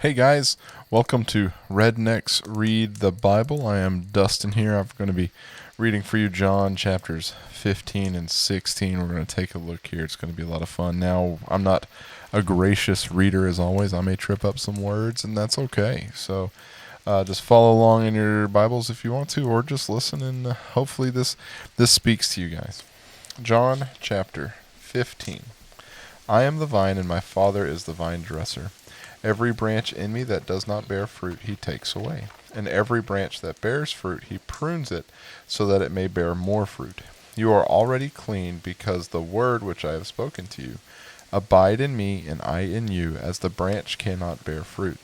Hey guys, welcome to Rednecks Read the Bible. I am Dustin here. I'm going to be reading for you John chapters 15 and 16. We're going to take a look here. It's going to be a lot of fun. Now, I'm not a gracious reader as always. I may trip up some words, and that's okay. So just follow along in your Bibles if you want to, or just listen, and hopefully this speaks to you guys. John chapter 15. I am the vine, and my Father is the vine dresser. Every branch in me that does not bear fruit he takes away, and every branch that bears fruit he prunes it, so that it may bear more fruit. You are already clean because the word which I have spoken to you. Abide in me, and I in you, as the branch cannot bear fruit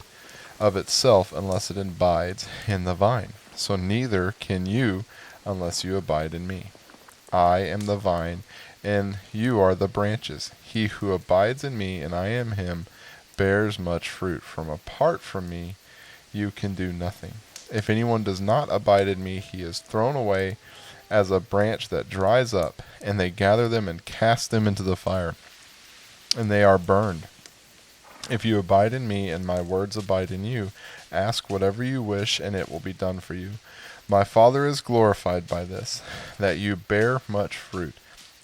of itself unless it abides in the vine. So neither can you unless you abide in me. I am the vine, and you are the branches. He who abides in me, and I in him, bears much fruit. Apart from me, you can do nothing. If anyone does not abide in me, he is thrown away as a branch that dries up, and they gather them and cast them into the fire, and they are burned. If you abide in me, and my words abide in you, ask whatever you wish, and it will be done for you. My Father is glorified by this, that you bear much fruit,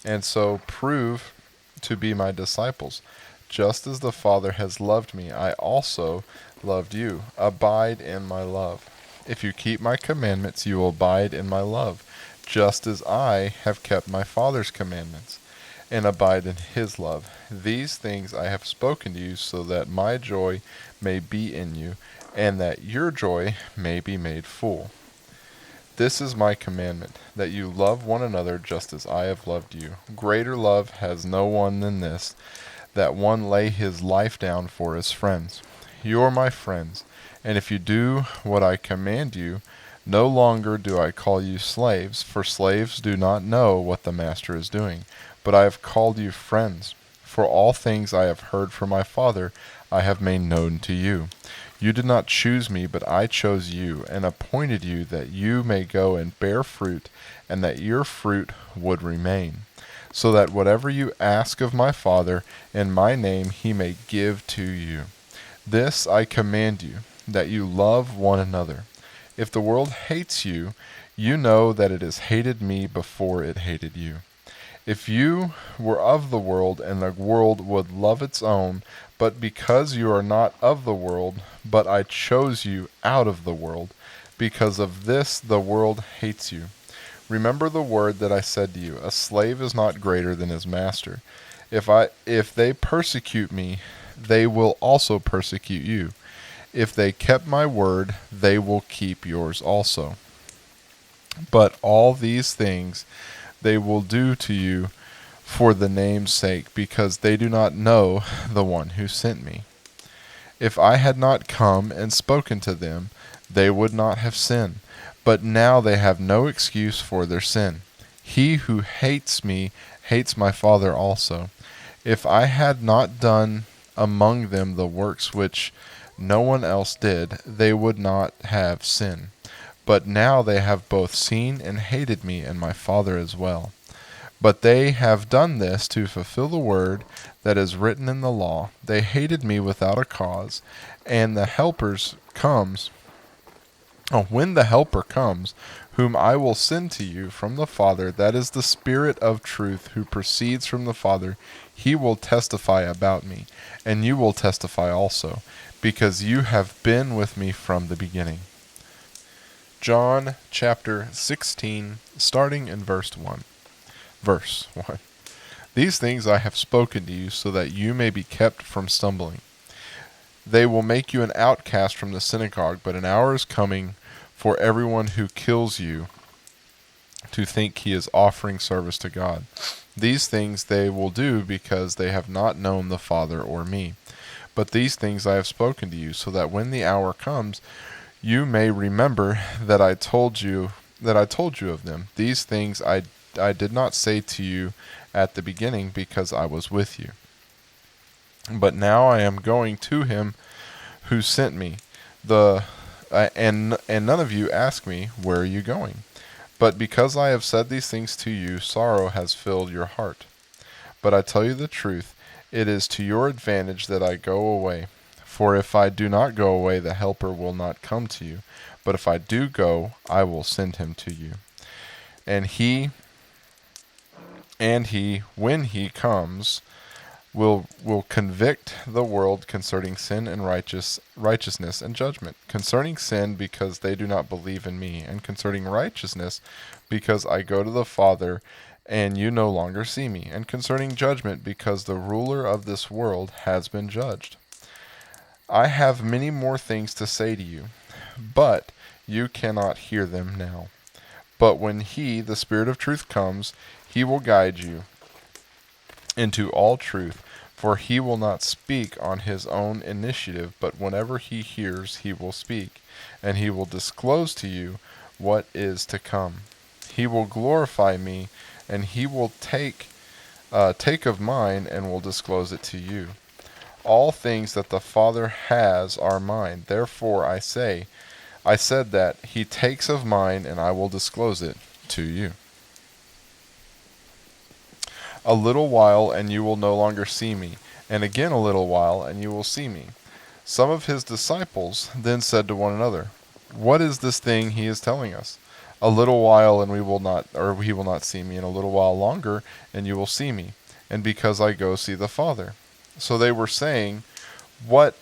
and so prove to be my disciples. Just as the Father has loved me, I also loved you. Abide in my love. If you keep my commandments, you will abide in my love, just as I have kept my Father's commandments, and abide in his love. These things I have spoken to you, so that my joy may be in you, and that your joy may be made full. This is my commandment, that you love one another just as I have loved you. Greater love has no one than this, that one lay his life down for his friends. You are my friends, and if you do what I command you, no longer do I call you slaves, for slaves do not know what the master is doing, but I have called you friends. For all things I have heard from my Father I have made known to you. You did not choose me, but I chose you, and appointed you that you may go and bear fruit, and that your fruit would remain, so that whatever you ask of my Father in my name he may give to you. This I command you, that you love one another. If the world hates you, you know that it has hated me before it hated you. If you were of the world, and the world would love its own, but because you are not of the world, but I chose you out of the world, because of this the world hates you. Remember the word that I said to you, a slave is not greater than his master. If they persecute me, they will also persecute you. If they kept my word, they will keep yours also. But all these things they will do to you for the name's sake, because they do not know the one who sent me. If I had not come and spoken to them, they would not have sinned. But now they have no excuse for their sin. He who hates me hates my Father also. If I had not done among them the works which no one else did, they would not have sin. But now they have both seen and hated me, and my Father as well. But they have done this to fulfill the word that is written in the law. They hated me without a cause, and when the Helper comes, whom I will send to you from the Father, that is the Spirit of truth who proceeds from the Father, he will testify about me, and you will testify also, because you have been with me from the beginning. John chapter 16, starting in verse 1. Verse 1. These things I have spoken to you, so that you may be kept from stumbling. They will make you an outcast from the synagogue, but an hour is coming for everyone who kills you to think he is offering service to God. These things they will do because they have not known the Father or me. But these things I have spoken to you, so that when the hour comes, you may remember that I told you of them. These things I did not say to you at the beginning, because I was with you. But now I am going to him who sent me. And none of you ask me, where are you going? But because I have said these things to you, sorrow has filled your heart. But I tell you the truth, it is to your advantage that I go away. For if I do not go away, the Helper will not come to you. But if I do go, I will send him to you. And he, when he comes, will convict the world concerning sin and righteousness and judgment. Concerning sin, because they do not believe in me. And concerning righteousness, because I go to the Father, and you no longer see me. And concerning judgment, because the ruler of this world has been judged. I have many more things to say to you, but you cannot hear them now. But when he, the Spirit of truth, comes, he will guide you into all truth, for he will not speak on his own initiative, but whenever he hears, he will speak, and he will disclose to you what is to come. He will glorify me, and he will take of mine and will disclose it to you. All things that the Father has are mine. Therefore I said that he takes of mine, and I will disclose it to you. A little while, and you will no longer see me, and again a little while, and you will see me. Some of his disciples then said to one another, What is this thing he is telling us? A little while, and he will not see me, and a little while longer, and you will see me, and because I go see the Father. So they were saying, What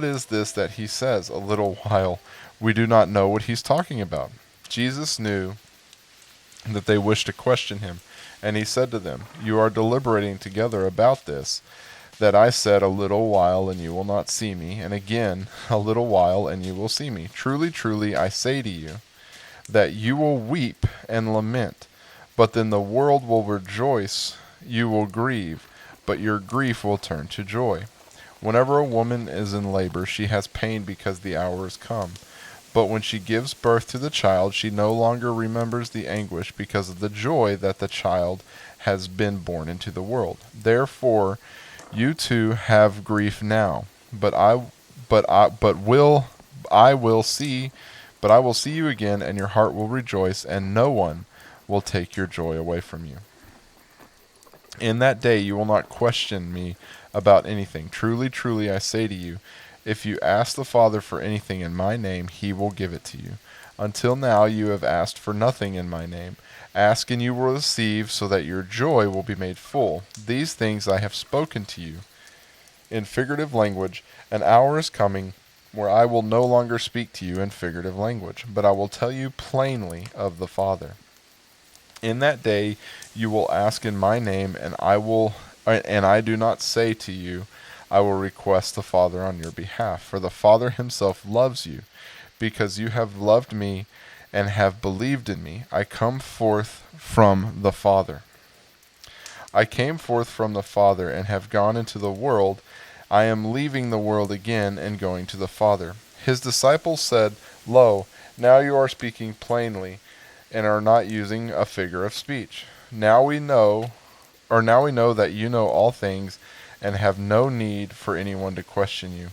is this that he says, a little while? We do not know what he's talking about. Jesus knew that they wished to question him, and he said to them, You are deliberating together about this, that I said, A little while, and you will not see me, and again, a little while, and you will see me. Truly, truly, I say to you, that you will weep and lament, but then the world will rejoice. You will grieve, but your grief will turn to joy. Whenever a woman is in labor, she has pain because the hour is come. But when she gives birth to the child, she no longer remembers the anguish because of the joy that the child has been born into the world. Therefore, you too have grief now, but I will see you again, and your heart will rejoice, and no one will take your joy away from you. In that day you will not question me about anything. Truly, truly, I say to you, if you ask the Father for anything in my name, he will give it to you. Until now you have asked for nothing in my name. Ask and you will receive, so that your joy will be made full. These things I have spoken to you in figurative language. An hour is coming where I will no longer speak to you in figurative language, but I will tell you plainly of the Father. In that day you will ask in my name, and I do not say to you, I will request the Father on your behalf, for the Father himself loves you, because you have loved me and have believed in me. I come forth from the Father. I came forth from the Father and have gone into the world. I am leaving the world again and going to the Father. His disciples said, Lo, now you are speaking plainly and are not using a figure of speech. Now we know that you know all things and have no need for anyone to question you.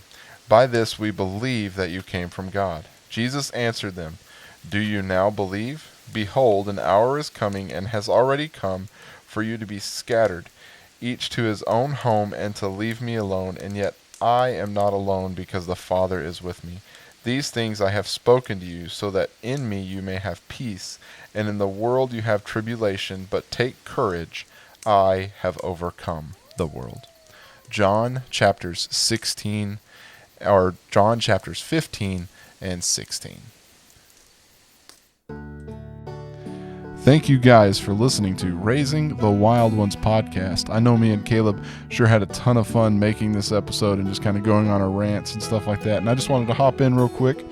By this we believe that you came from God. Jesus answered them, Do you now believe? Behold, an hour is coming and has already come for you to be scattered, each to his own home, and to leave me alone. And yet I am not alone, because the Father is with me. These things I have spoken to you, so that in me you may have peace. And in the world you have tribulation, but take courage, I have overcome the world. John chapters 15 and 16. Thank you guys for listening to Raising the Wild Ones podcast. I know me and Caleb sure had a ton of fun making this episode and just kind of going on our rants and stuff like that. And I just wanted to hop in real quick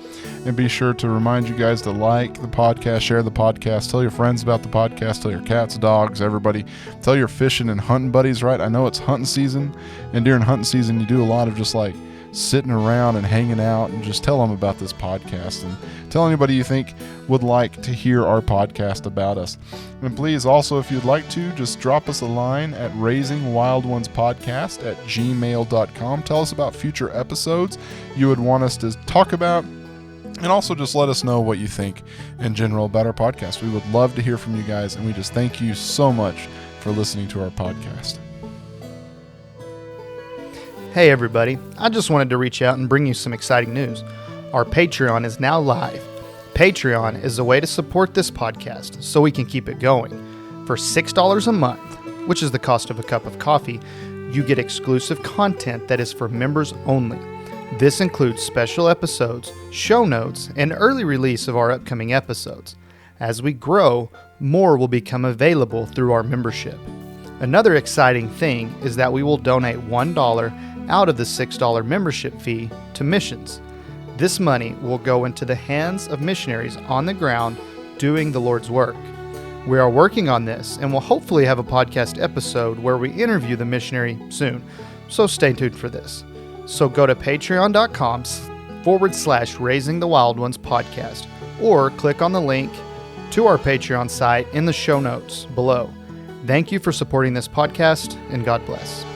and be sure to remind you guys to like the podcast, share the podcast, tell your friends about the podcast, tell your cats, dogs, everybody. Tell your fishing and hunting buddies, right? I know it's hunting season, and during hunting season you do a lot of just like sitting around and hanging out, and just tell them about this podcast and tell anybody you think would like to hear our podcast about us. And please also, if you'd like to, just drop us a line at raisingwildonespodcast@gmail.com. Tell us about future episodes you would want us to talk about, and also just let us know what you think in general about our podcast. We would love to hear from you guys, and we just thank you so much for listening to our podcast. Hey everybody, I just wanted to reach out and bring you some exciting news. Our Patreon is now live. Patreon is a way to support this podcast so we can keep it going. For $6 a month, which is the cost of a cup of coffee, you get exclusive content that is for members only. This includes special episodes, show notes, and early release of our upcoming episodes. As we grow, more will become available through our membership. Another exciting thing is that we will donate $1 out of the $6 membership fee to missions. This money will go into the hands of missionaries on the ground doing the Lord's work. We are working on this and will hopefully have a podcast episode where we interview the missionary soon, so stay tuned for this. So go to patreon.com/raisingwildonespodcast or click on the link to our Patreon site in the show notes below. Thank you for supporting this podcast, and God bless.